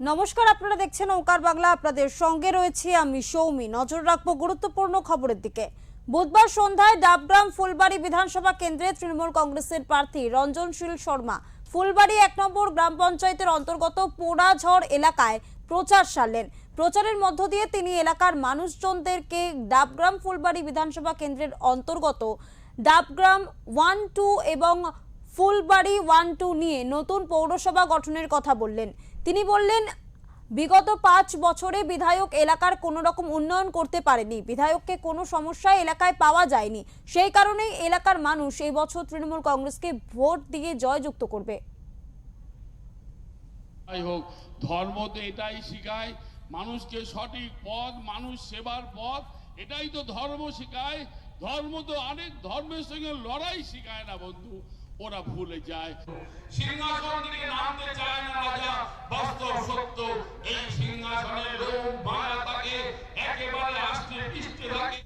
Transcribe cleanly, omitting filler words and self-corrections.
নমস্কার, আপনারা দেখছেন ওঙ্কার বাংলা। আপনাদের সঙ্গে রয়েছে আমি সৌমি। নজর রাখবো গুরুত্বপূর্ণ খবরের দিকে। বুধবার সন্ধ্যায় ডাবগ্রাম ফুলবাড়ি বিধানসভা কেন্দ্রে তৃণমূল কংগ্রেসের প্রার্থী রঞ্জনশীল শর্মা ফুলবাড়ি ১ নম্বর গ্রাম পঞ্চায়েতের অন্তর্গত পোড়াঝড় এলাকায় প্রচার সারলেন। প্রচারের মধ্য দিয়ে তিনি এলাকার মানুষজনদেরকে ডাবগ্রাম ফুলবাড়ি বিধানসভা কেন্দ্রের অন্তর্গত ডাবগ্রাম 1-2 এবং ফুলবাড়ি 1-2 নিয়ে নতুন পৌরসভা গঠনের কথা বললেন। তিনি বললেন, বিগত 5 বছরে বিধায়ক এলাকার কোনো রকম উন্নয়ন করতে পারেনি, বিধায়ককে কোনো সমস্যা এলাকায় পাওয়া যায়নি। সেই কারণেই এলাকার মানুষ এই বছর তৃণমূল কংগ্রেসকে ভোট দিয়ে জয়যুক্ত করবে। যাই হোক, ধর্ম তো এটাই শেখায় মানুষকে সঠিক পথ, মানুষ সেবার পথ, এটাই তো ধর্ম শেখায়। ধর্ম তো অনেক ধর্মের সঙ্গে লড়াই শেখায় না বন্ধু, ওরা ভুলে যায়। সিংহাসন থেকে নামতে চায় না রাজা, বাস্তব সত্য